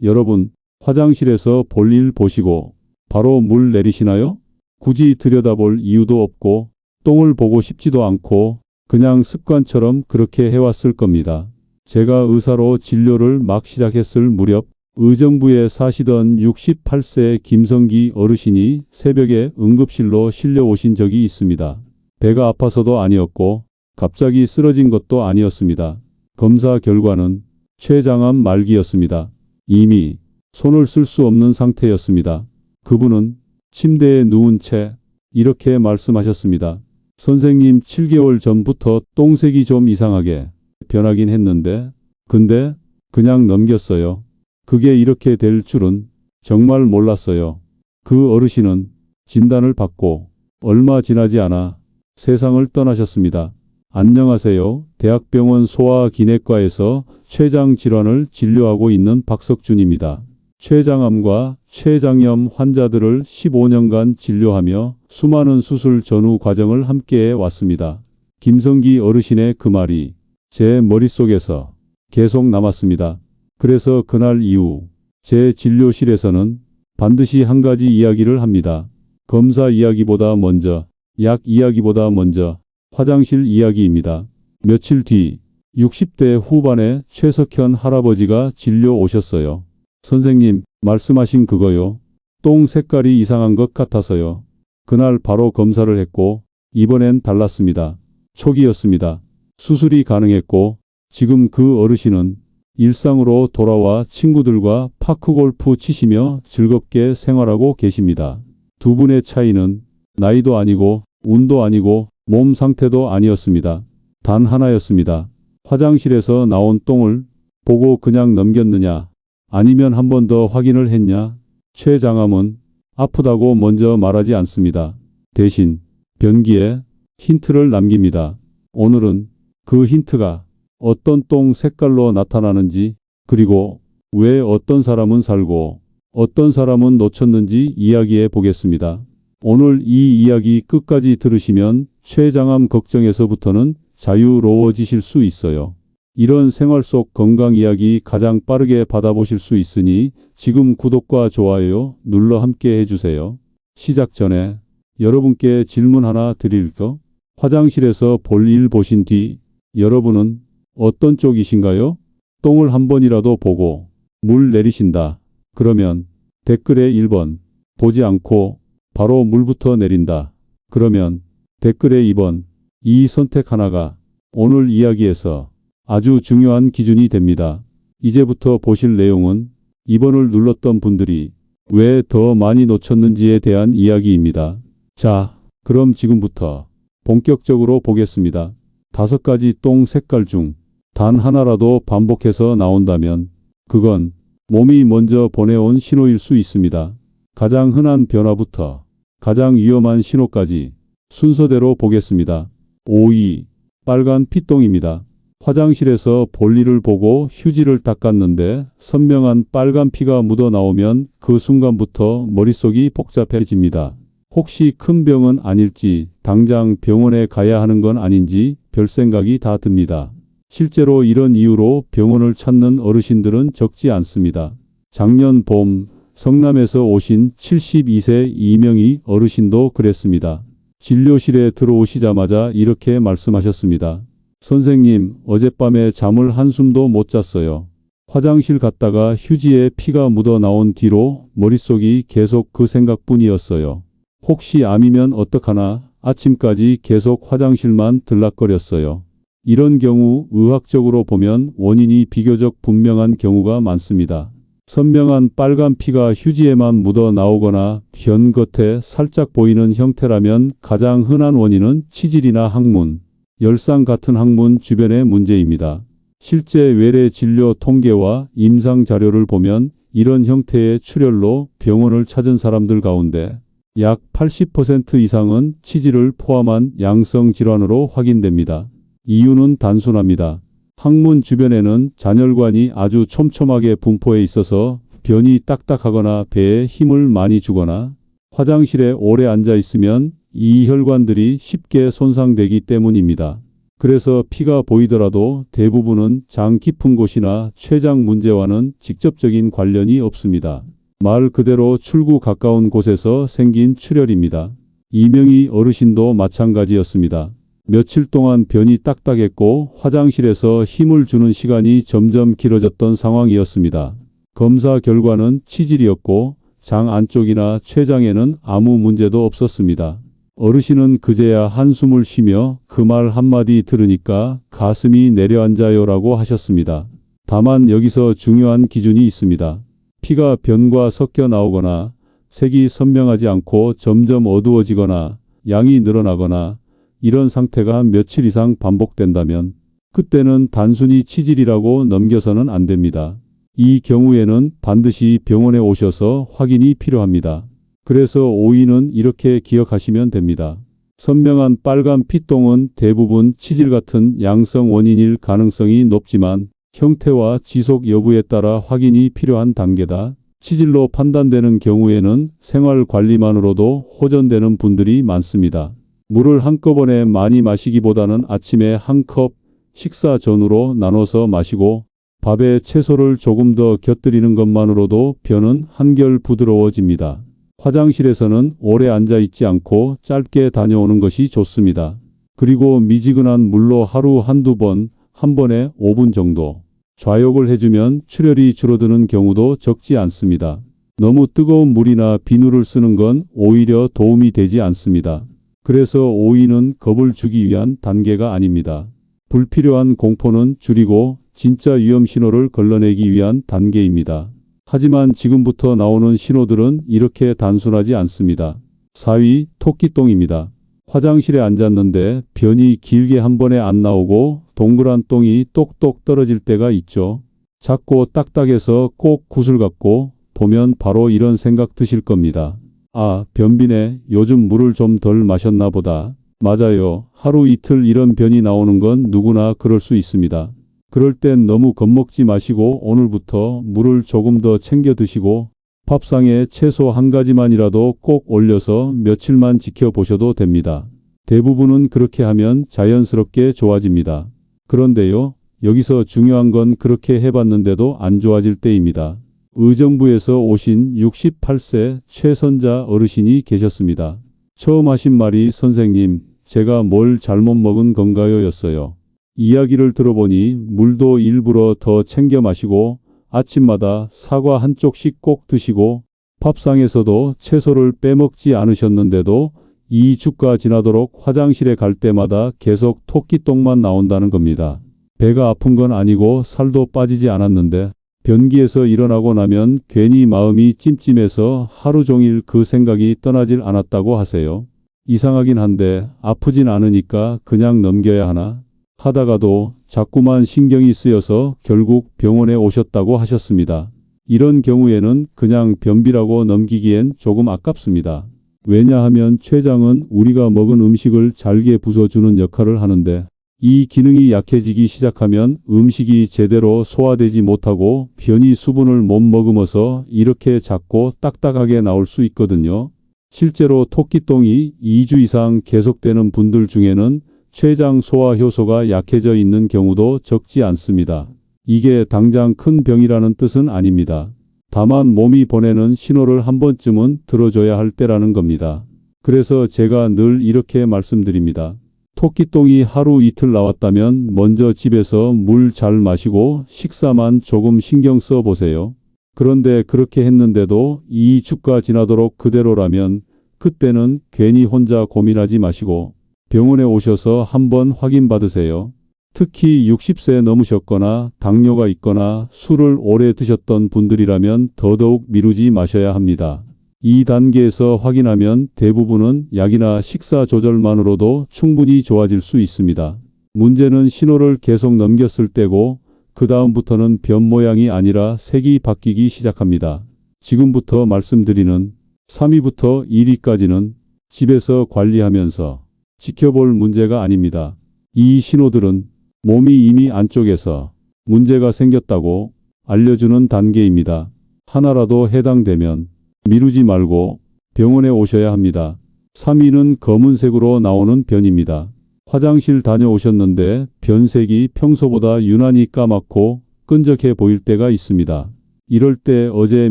여러분, 화장실에서 볼일 보시고 바로 물 내리시나요? 굳이 들여다볼 이유도 없고 똥을 보고 싶지도 않고 그냥 습관처럼 그렇게 해왔을 겁니다. 제가 의사로 진료를 막 시작했을 무렵 의정부에 사시던 68세 김성기 어르신이 새벽에 응급실로 실려오신 적이 있습니다. 배가 아파서도 아니었고 갑자기 쓰러진 것도 아니었습니다. 검사 결과는 췌장암 말기였습니다. 이미 손을 쓸 수 없는 상태였습니다. 그분은 침대에 누운 채 이렇게 말씀하셨습니다. 선생님, 7개월 전부터 똥색이 좀 이상하게 변하긴 했는데 근데 그냥 넘겼어요. 그게 이렇게 될 줄은 정말 몰랐어요. 그 어르신은 진단을 받고 얼마 지나지 않아 세상을 떠나셨습니다. 안녕하세요. 대학병원 소아기내과에서 췌장 질환을 진료하고 있는 박석준입니다. 췌장암과 췌장염 환자들을 15년간 진료하며 수많은 수술 전후 과정을 함께해 왔습니다. 김성기 어르신의 그 말이 제 머릿속에서 계속 남았습니다. 그래서 그날 이후 제 진료실에서는 반드시 한 가지 이야기를 합니다. 검사 이야기보다 먼저, 약 이야기보다 먼저 화장실 이야기입니다. 며칠 뒤 60대 후반의 최석현 할아버지가 진료 오셨어요. 선생님, 말씀하신 그거요. 똥 색깔이 이상한 것 같아서요. 그날 바로 검사를 했고 이번엔 달랐습니다. 초기였습니다. 수술이 가능했고 지금 그 어르신은 일상으로 돌아와 친구들과 파크골프 치시며 즐겁게 생활하고 계십니다. 두 분의 차이는 나이도 아니고 운도 아니고 몸 상태도 아니었습니다. 단 하나였습니다. 화장실에서 나온 똥을 보고 그냥 넘겼느냐, 아니면 한 번 더 확인을 했냐. 췌장암은 아프다고 먼저 말하지 않습니다. 대신 변기에 힌트를 남깁니다. 오늘은 그 힌트가 어떤 똥 색깔로 나타나는지, 그리고 왜 어떤 사람은 살고 어떤 사람은 놓쳤는지 이야기해 보겠습니다. 오늘 이 이야기 끝까지 들으시면 췌장암 걱정에서부터는 자유로워지실 수 있어요. 이런 생활 속 건강 이야기 가장 빠르게 받아보실 수 있으니 지금 구독과 좋아요 눌러 함께 해주세요. 시작 전에 여러분께 질문 하나 드릴까? 화장실에서 볼일 보신 뒤 여러분은 어떤 쪽이신가요? 똥을 한 번이라도 보고 물 내리신다. 그러면 댓글에 1번, 보지 않고 바로 물부터 내린다. 그러면 댓글에 2번, 이 선택 하나가 오늘 이야기에서 아주 중요한 기준이 됩니다. 이제부터 보실 내용은 2번을 눌렀던 분들이 왜 더 많이 놓쳤는지에 대한 이야기입니다. 자, 그럼 지금부터 본격적으로 보겠습니다. 5가지 똥 색깔 중 단 하나라도 반복해서 나온다면 그건 몸이 먼저 보내온 신호일 수 있습니다. 가장 흔한 변화부터 가장 위험한 신호까지 순서대로 보겠습니다. 5위, 빨간 피똥입니다. 화장실에서 볼일을 보고 휴지를 닦았는데 선명한 빨간 피가 묻어 나오면 그 순간부터 머릿속이 복잡해집니다. 혹시 큰 병은 아닐지, 당장 병원에 가야 하는 건 아닌지 별 생각이 다 듭니다. 실제로 이런 이유로 병원을 찾는 어르신들은 적지 않습니다. 작년 봄 성남에서 오신 72세 이명희 어르신도 그랬습니다. 진료실에 들어오시자마자 이렇게 말씀하셨습니다. 선생님, 어젯밤에 잠을 한숨도 못 잤어요. 화장실 갔다가 휴지에 피가 묻어 나온 뒤로 머릿속이 계속 그 생각뿐이었어요. 혹시 암이면 어떡하나 아침까지 계속 화장실만 들락거렸어요. 이런 경우 의학적으로 보면 원인이 비교적 분명한 경우가 많습니다. 선명한 빨간 피가 휴지에만 묻어 나오거나 변 겉에 살짝 보이는 형태라면 가장 흔한 원인은 치질이나 항문, 열상 같은 항문 주변의 문제입니다. 실제 외래 진료 통계와 임상 자료를 보면 이런 형태의 출혈로 병원을 찾은 사람들 가운데 약 80% 이상은 치질을 포함한 양성 질환으로 확인됩니다. 이유는 단순합니다. 항문 주변에는 잔혈관이 아주 촘촘하게 분포해 있어서 변이 딱딱하거나 배에 힘을 많이 주거나 화장실에 오래 앉아 있으면 이 혈관들이 쉽게 손상되기 때문입니다. 그래서 피가 보이더라도 대부분은 장 깊은 곳이나 췌장 문제와는 직접적인 관련이 없습니다. 말 그대로 출구 가까운 곳에서 생긴 출혈입니다. 이명희 어르신도 마찬가지였습니다. 며칠 동안 변이 딱딱했고 화장실에서 힘을 주는 시간이 점점 길어졌던 상황이었습니다. 검사 결과는 치질이었고 장 안쪽이나 췌장에는 아무 문제도 없었습니다. 어르신은 그제야 한숨을 쉬며 그 말 한마디 들으니까 가슴이 내려앉아요라고 하셨습니다. 다만 여기서 중요한 기준이 있습니다. 피가 변과 섞여 나오거나 색이 선명하지 않고 점점 어두워지거나 양이 늘어나거나 이런 상태가 며칠 이상 반복된다면 그때는 단순히 치질이라고 넘겨서는 안 됩니다. 이 경우에는 반드시 병원에 오셔서 확인이 필요합니다. 그래서 오이는 이렇게 기억하시면 됩니다. 선명한 빨간 피똥은 대부분 치질 같은 양성 원인일 가능성이 높지만 형태와 지속 여부에 따라 확인이 필요한 단계다. 치질로 판단되는 경우에는 생활 관리만으로도 호전되는 분들이 많습니다. 물을 한꺼번에 많이 마시기보다는 아침에 한 컵, 식사 전후로 나눠서 마시고 밥에 채소를 조금 더 곁들이는 것만으로도 변은 한결 부드러워집니다. 화장실에서는 오래 앉아 있지 않고 짧게 다녀오는 것이 좋습니다. 그리고 미지근한 물로 하루 한두 번, 한 번에 5분 정도 좌욕을 해주면 출혈이 줄어드는 경우도 적지 않습니다. 너무 뜨거운 물이나 비누를 쓰는 건 오히려 도움이 되지 않습니다. 그래서 오이는 겁을 주기 위한 단계가 아닙니다. 불필요한 공포는 줄이고 진짜 위험 신호를 걸러내기 위한 단계입니다. 하지만 지금부터 나오는 신호들은 이렇게 단순하지 않습니다. 4위, 토끼똥입니다. 화장실에 앉았는데 변이 길게 한 번에 안 나오고 동그란 똥이 똑똑 떨어질 때가 있죠. 작고 딱딱해서 꼭 구슬 같고 보면 바로 이런 생각 드실 겁니다. 아, 변비네. 요즘 물을 좀 덜 마셨나 보다. 맞아요. 하루 이틀 이런 변이 나오는 건 누구나 그럴 수 있습니다. 그럴 땐 너무 겁먹지 마시고 오늘부터 물을 조금 더 챙겨 드시고 밥상에 채소 한 가지만이라도 꼭 올려서 며칠만 지켜보셔도 됩니다. 대부분은 그렇게 하면 자연스럽게 좋아집니다. 그런데요, 여기서 중요한 건 그렇게 해봤는데도 안 좋아질 때입니다. 의정부에서 오신 68세 최선자 어르신이 계셨습니다. 처음 하신 말이 선생님, 제가 뭘 잘못 먹은 건가요? 였어요. 이야기를 들어보니 물도 일부러 더 챙겨 마시고 아침마다 사과 한 쪽씩 꼭 드시고 밥상에서도 채소를 빼먹지 않으셨는데도 2주가 지나도록 화장실에 갈 때마다 계속 토끼똥만 나온다는 겁니다. 배가 아픈 건 아니고 살도 빠지지 않았는데 변기에서 일어나고 나면 괜히 마음이 찜찜해서 하루 종일 그 생각이 떠나질 않았다고 하세요. 이상하긴 한데 아프진 않으니까 그냥 넘겨야 하나 하다가도 자꾸만 신경이 쓰여서 결국 병원에 오셨다고 하셨습니다. 이런 경우에는 그냥 변비라고 넘기기엔 조금 아깝습니다. 왜냐하면 췌장은 우리가 먹은 음식을 잘게 부숴주는 역할을 하는데 이 기능이 약해지기 시작하면 음식이 제대로 소화되지 못하고 변이 수분을 못 머금어서 이렇게 작고 딱딱하게 나올 수 있거든요. 실제로 토끼똥이 2주 이상 계속되는 분들 중에는 췌장 소화 효소가 약해져 있는 경우도 적지 않습니다. 이게 당장 큰 병이라는 뜻은 아닙니다. 다만 몸이 보내는 신호를 한 번쯤은 들어줘야 할 때라는 겁니다. 그래서 제가 늘 이렇게 말씀드립니다. 토끼똥이 하루 이틀 나왔다면 먼저 집에서 물 잘 마시고 식사만 조금 신경 써 보세요. 그런데 그렇게 했는데도 2주가 지나도록 그대로라면 그때는 괜히 혼자 고민하지 마시고 병원에 오셔서 한번 확인받으세요. 특히 60세 넘으셨거나 당뇨가 있거나 술을 오래 드셨던 분들이라면 더더욱 미루지 마셔야 합니다. 이 단계에서 확인하면 대부분은 약이나 식사 조절만으로도 충분히 좋아질 수 있습니다. 문제는 신호를 계속 넘겼을 때고 그 다음부터는 변 모양이 아니라 색이 바뀌기 시작합니다. 지금부터 말씀드리는 3위부터 1위까지는 집에서 관리하면서 지켜볼 문제가 아닙니다. 이 신호들은 몸이 이미 안쪽에서 문제가 생겼다고 알려주는 단계입니다. 하나라도 해당되면 미루지 말고 병원에 오셔야 합니다. 3위는 검은색으로 나오는 변입니다. 화장실 다녀오셨는데 변색이 평소보다 유난히 까맣고 끈적해 보일 때가 있습니다. 이럴 때 어제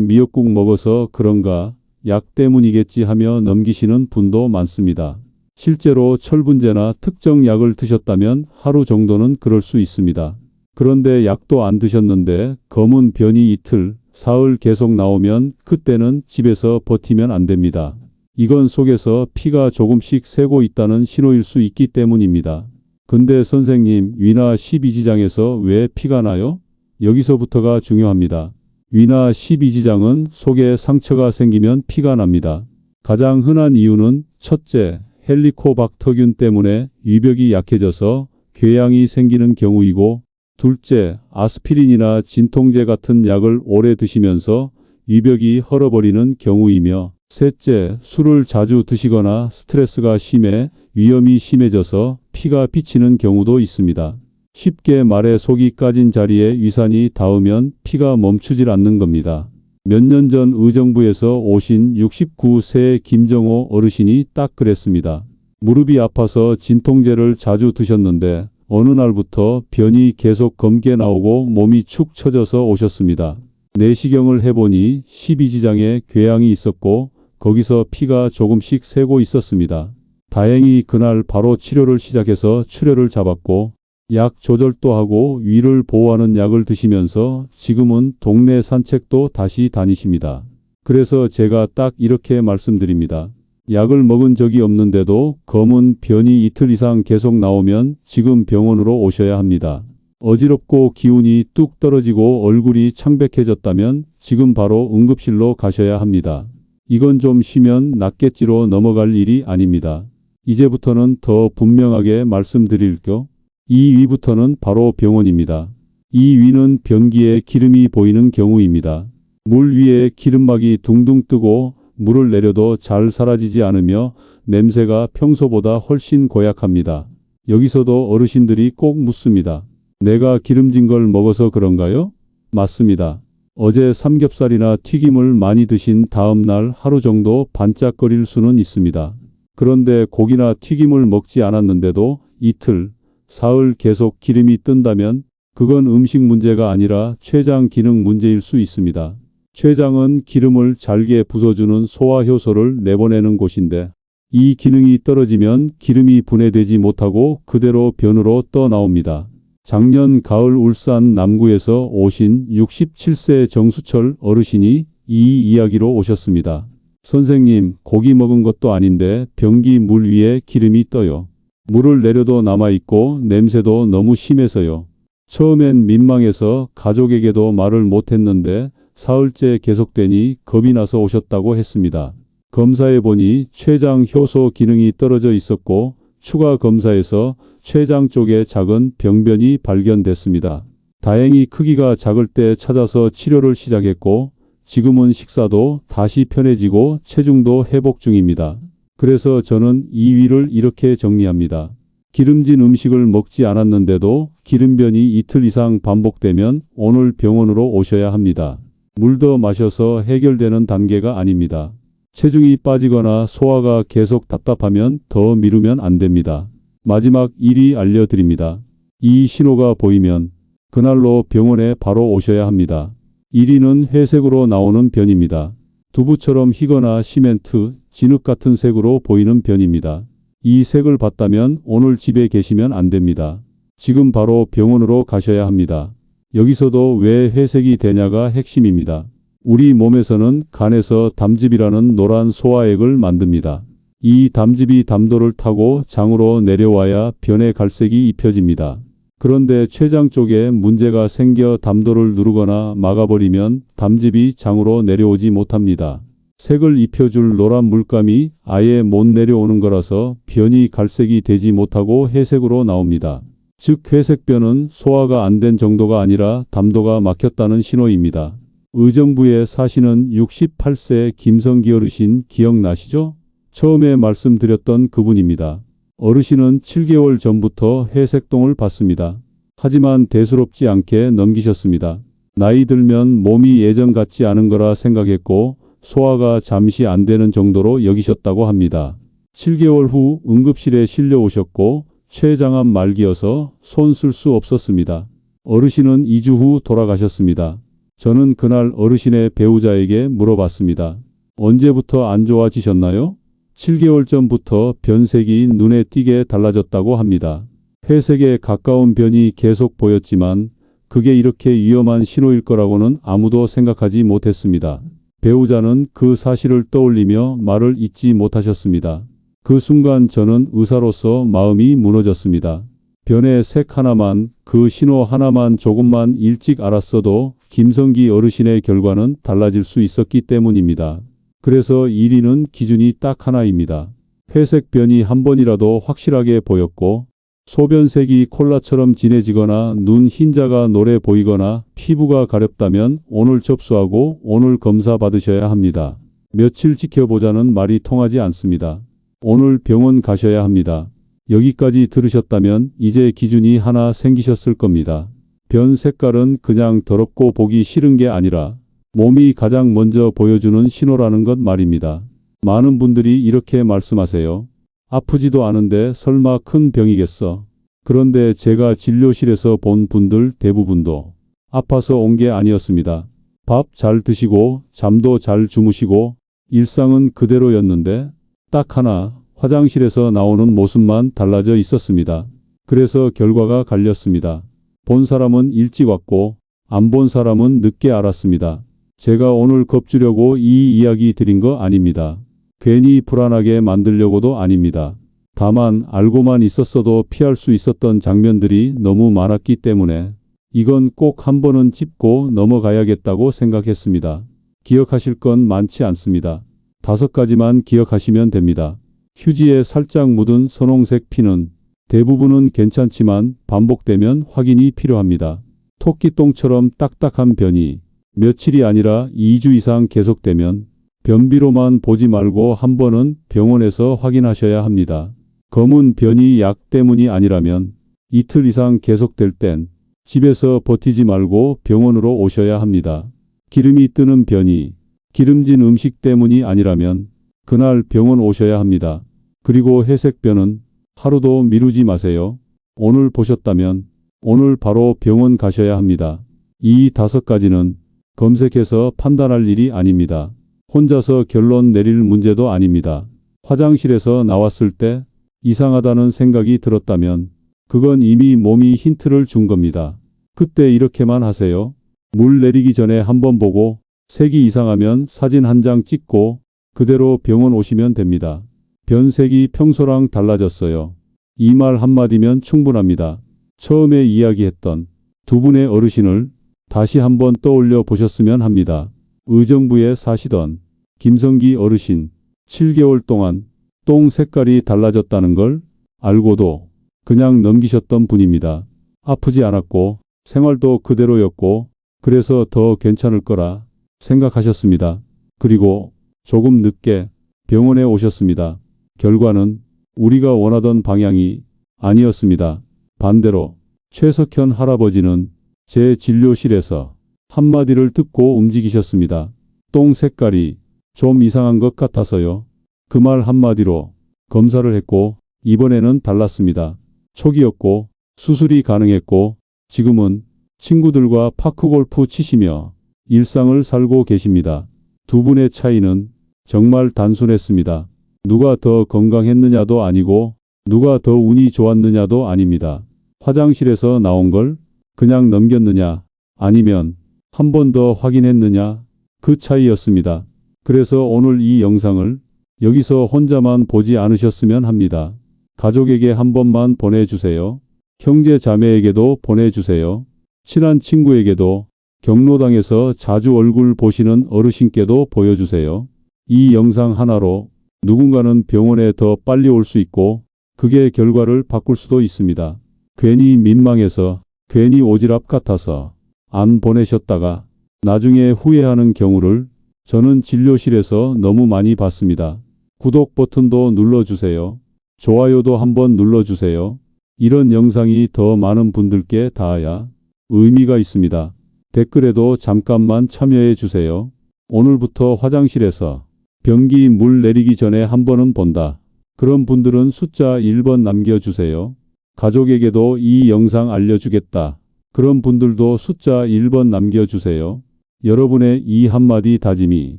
미역국 먹어서 그런가 약 때문이겠지 하며 넘기시는 분도 많습니다. 실제로 철분제나 특정 약을 드셨다면 하루 정도는 그럴 수 있습니다. 그런데 약도 안 드셨는데 검은 변이 이틀, 사흘 계속 나오면 그때는 집에서 버티면 안 됩니다. 이건 속에서 피가 조금씩 새고 있다는 신호일 수 있기 때문입니다. 근데 선생님, 위나 12지장에서 왜 피가 나요? 여기서부터가 중요합니다. 위나 12지장은 속에 상처가 생기면 피가 납니다. 가장 흔한 이유는 첫째, 헬리코박터균 때문에 위벽이 약해져서 궤양이 생기는 경우이고, 둘째, 아스피린이나 진통제 같은 약을 오래 드시면서 위벽이 헐어버리는 경우이며, 셋째, 술을 자주 드시거나 스트레스가 심해 위염이 심해져서 피가 비치는 경우도 있습니다. 쉽게 말해 속이 까진 자리에 위산이 닿으면 피가 멈추질 않는 겁니다. 몇 년 전 의정부에서 오신 69세 김정호 어르신이 딱 그랬습니다. 무릎이 아파서 진통제를 자주 드셨는데 어느 날부터 변이 계속 검게 나오고 몸이 축 처져서 오셨습니다. 내시경을 해보니 12지장에 궤양이 있었고 거기서 피가 조금씩 새고 있었습니다. 다행히 그날 바로 치료를 시작해서 출혈을 잡았고 약 조절도 하고 위를 보호하는 약을 드시면서 지금은 동네 산책도 다시 다니십니다. 그래서 제가 딱 이렇게 말씀드립니다. 약을 먹은 적이 없는데도 검은 변이 이틀 이상 계속 나오면 지금 병원으로 오셔야 합니다. 어지럽고 기운이 뚝 떨어지고 얼굴이 창백해졌다면 지금 바로 응급실로 가셔야 합니다. 이건 좀 쉬면 낫겠지로 넘어갈 일이 아닙니다. 이제부터는 더 분명하게 말씀드릴게요. 이 위부터는 바로 병원입니다. 이 위는 변기에 기름이 보이는 경우입니다. 물 위에 기름막이 둥둥 뜨고 물을 내려도 잘 사라지지 않으며 냄새가 평소보다 훨씬 고약합니다. 여기서도 어르신들이 꼭 묻습니다. 내가 기름진 걸 먹어서 그런가요? 맞습니다. 어제 삼겹살이나 튀김을 많이 드신 다음 날 하루 정도 반짝거릴 수는 있습니다. 그런데 고기나 튀김을 먹지 않았는데도 이틀, 사흘 계속 기름이 뜬다면 그건 음식 문제가 아니라 췌장 기능 문제일 수 있습니다. 췌장은 기름을 잘게 부숴주는 소화효소를 내보내는 곳인데 이 기능이 떨어지면 기름이 분해되지 못하고 그대로 변으로 떠나옵니다. 작년 가을 울산 남구에서 오신 67세 정수철 어르신이 이 이야기로 오셨습니다. 선생님, 고기 먹은 것도 아닌데 변기 물 위에 기름이 떠요. 물을 내려도 남아있고 냄새도 너무 심해서요. 처음엔 민망해서 가족에게도 말을 못했는데 사흘째 계속되니 겁이 나서 오셨다고 했습니다. 검사해보니 췌장 효소 기능이 떨어져 있었고 추가 검사에서 췌장 쪽에 작은 병변이 발견됐습니다. 다행히 크기가 작을 때 찾아서 치료를 시작했고 지금은 식사도 다시 편해지고 체중도 회복 중입니다. 그래서 저는 이 위를 이렇게 정리합니다. 기름진 음식을 먹지 않았는데도 기름변이 이틀 이상 반복되면 오늘 병원으로 오셔야 합니다. 물 더 마셔서 해결되는 단계가 아닙니다. 체중이 빠지거나 소화가 계속 답답하면 더 미루면 안 됩니다. 마지막 1위 알려드립니다. 이 신호가 보이면 그날로 병원에 바로 오셔야 합니다. 1위는 회색으로 나오는 변입니다. 두부처럼 희거나 시멘트, 진흙 같은 색으로 보이는 변입니다. 이 색을 봤다면 오늘 집에 계시면 안 됩니다. 지금 바로 병원으로 가셔야 합니다. 여기서도 왜 회색이 되냐가 핵심입니다. 우리 몸에서는 간에서 담즙이라는 노란 소화액을 만듭니다. 이 담즙이 담도를 타고 장으로 내려와야 변의 갈색이 입혀집니다. 그런데 췌장 쪽에 문제가 생겨 담도를 누르거나 막아버리면 담즙이 장으로 내려오지 못합니다. 색을 입혀줄 노란 물감이 아예 못 내려오는 거라서 변이 갈색이 되지 못하고 회색으로 나옵니다. 즉 회색변은 소화가 안 된 정도가 아니라 담도가 막혔다는 신호입니다. 의정부에 사시는 68세 김성기 어르신 기억나시죠? 처음에 말씀드렸던 그분입니다. 어르신은 7개월 전부터 회색동을 봤습니다. 하지만 대수롭지 않게 넘기셨습니다. 나이 들면 몸이 예전 같지 않은 거라 생각했고 소화가 잠시 안 되는 정도로 여기셨다고 합니다. 7개월 후 응급실에 실려 오셨고 췌장암 말기여서 손 쓸 수 없었습니다. 어르신은 2주 후 돌아가셨습니다. 저는 그날 어르신의 배우자에게 물어봤습니다. 언제부터 안 좋아지셨나요? 7개월 전부터 변색이 눈에 띄게 달라졌다고 합니다. 회색에 가까운 변이 계속 보였지만 그게 이렇게 위험한 신호일 거라고는 아무도 생각하지 못했습니다. 배우자는 그 사실을 떠올리며 말을 잇지 못하셨습니다. 그 순간 저는 의사로서 마음이 무너졌습니다. 변의 색 하나만, 그 신호 하나만 조금만 일찍 알았어도 김성기 어르신의 결과는 달라질 수 있었기 때문입니다. 그래서 1위는 기준이 딱 하나입니다. 회색 변이 한 번이라도 확실하게 보였고 소변색이 콜라처럼 진해지거나 눈 흰자가 노래 보이거나 피부가 가렵다면 오늘 접수하고 오늘 검사 받으셔야 합니다. 며칠 지켜보자는 말이 통하지 않습니다. 오늘 병원 가셔야 합니다. 여기까지 들으셨다면 이제 기준이 하나 생기셨을 겁니다. 변 색깔은 그냥 더럽고 보기 싫은 게 아니라 몸이 가장 먼저 보여주는 신호라는 것 말입니다. 많은 분들이 이렇게 말씀하세요. 아프지도 않은데 설마 큰 병이겠어. 그런데 제가 진료실에서 본 분들 대부분도 아파서 온 게 아니었습니다. 밥 잘 드시고 잠도 잘 주무시고 일상은 그대로였는데 딱 하나 화장실에서 나오는 모습만 달라져 있었습니다. 그래서 결과가 갈렸습니다. 본 사람은 일찍 왔고 안 본 사람은 늦게 알았습니다. 제가 오늘 겁주려고 이 이야기 드린 거 아닙니다. 괜히 불안하게 만들려고도 아닙니다. 다만 알고만 있었어도 피할 수 있었던 장면들이 너무 많았기 때문에 이건 꼭 한 번은 짚고 넘어가야겠다고 생각했습니다. 기억하실 건 많지 않습니다. 5가지만 기억하시면 됩니다. 휴지에 살짝 묻은 선홍색 피는 대부분은 괜찮지만 반복되면 확인이 필요합니다. 토끼똥처럼 딱딱한 변이 며칠이 아니라 2주 이상 계속되면 변비로만 보지 말고 한 번은 병원에서 확인하셔야 합니다. 검은 변이 약 때문이 아니라면 이틀 이상 계속될 땐 집에서 버티지 말고 병원으로 오셔야 합니다. 기름이 뜨는 변이, 기름진 음식 때문이 아니라면 그날 병원 오셔야 합니다. 그리고 회색변은 하루도 미루지 마세요. 오늘 보셨다면 오늘 바로 병원 가셔야 합니다. 이 5가지는 검색해서 판단할 일이 아닙니다. 혼자서 결론 내릴 문제도 아닙니다. 화장실에서 나왔을 때 이상하다는 생각이 들었다면 그건 이미 몸이 힌트를 준 겁니다. 그때 이렇게만 하세요. 물 내리기 전에 한번 보고 색이 이상하면 사진 한 장 찍고 그대로 병원 오시면 됩니다. 변색이 평소랑 달라졌어요. 이 말 한마디면 충분합니다. 처음에 이야기했던 두 분의 어르신을 다시 한번 떠올려 보셨으면 합니다. 의정부에 사시던 김성기 어르신, 7개월 동안 똥 색깔이 달라졌다는 걸 알고도 그냥 넘기셨던 분입니다. 아프지 않았고 생활도 그대로였고 그래서 더 괜찮을 거라 생각하셨습니다. 그리고 조금 늦게 병원에 오셨습니다. 결과는 우리가 원하던 방향이 아니었습니다. 반대로 최석현 할아버지는 제 진료실에서 한마디를 듣고 움직이셨습니다. 똥 색깔이 좀 이상한 것 같아서요. 그 말 한마디로 검사를 했고 이번에는 달랐습니다. 초기였고 수술이 가능했고 지금은 친구들과 파크골프 치시며 일상을 살고 계십니다. 두 분의 차이는 정말 단순했습니다. 누가 더 건강했느냐도 아니고 누가 더 운이 좋았느냐도 아닙니다. 화장실에서 나온 걸 그냥 넘겼느냐 아니면 한 번 더 확인했느냐 그 차이였습니다. 그래서 오늘 이 영상을 여기서 혼자만 보지 않으셨으면 합니다. 가족에게 한 번만 보내주세요. 형제 자매에게도 보내주세요. 친한 친구에게도 경로당에서 자주 얼굴 보시는 어르신께도 보여주세요. 이 영상 하나로 누군가는 병원에 더 빨리 올 수 있고 그게 결과를 바꿀 수도 있습니다. 괜히 민망해서 괜히 오지랖 같아서 안 보내셨다가 나중에 후회하는 경우를 저는 진료실에서 너무 많이 봤습니다. 구독 버튼도 눌러주세요. 좋아요도 한번 눌러주세요. 이런 영상이 더 많은 분들께 닿아야 의미가 있습니다. 댓글에도 잠깐만 참여해 주세요. 오늘부터 화장실에서 변기 물 내리기 전에 한 번은 본다. 그런 분들은 숫자 1번 남겨주세요. 가족에게도 이 영상 알려주겠다. 그런 분들도 숫자 1번 남겨주세요. 여러분의 이 한마디 다짐이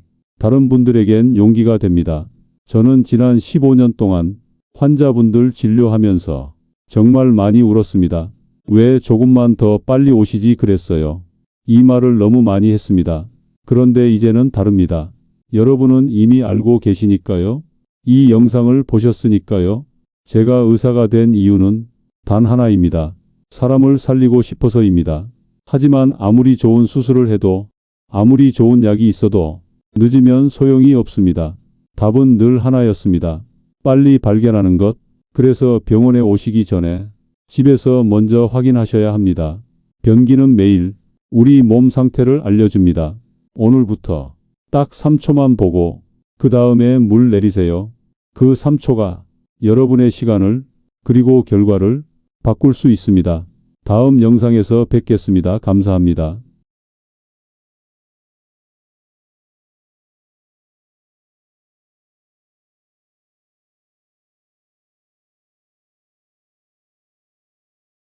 다른 분들에겐 용기가 됩니다. 저는 지난 15년 동안 환자분들 진료하면서 정말 많이 울었습니다. 왜 조금만 더 빨리 오시지 그랬어요. 이 말을 너무 많이 했습니다. 그런데 이제는 다릅니다. 여러분은 이미 알고 계시니까요. 이 영상을 보셨으니까요. 제가 의사가 된 이유는 단 하나입니다. 사람을 살리고 싶어서입니다. 하지만 아무리 좋은 수술을 해도 아무리 좋은 약이 있어도 늦으면 소용이 없습니다. 답은 늘 하나였습니다. 빨리 발견하는 것. 그래서 병원에 오시기 전에 집에서 먼저 확인하셔야 합니다. 변기는 매일 우리 몸 상태를 알려줍니다. 오늘부터 딱 3초만 보고 그 다음에 물 내리세요. 그 3초가 여러분의 시간을 그리고 결과를 바꿀 수 있습니다. 다음 영상에서 뵙겠습니다. 감사합니다.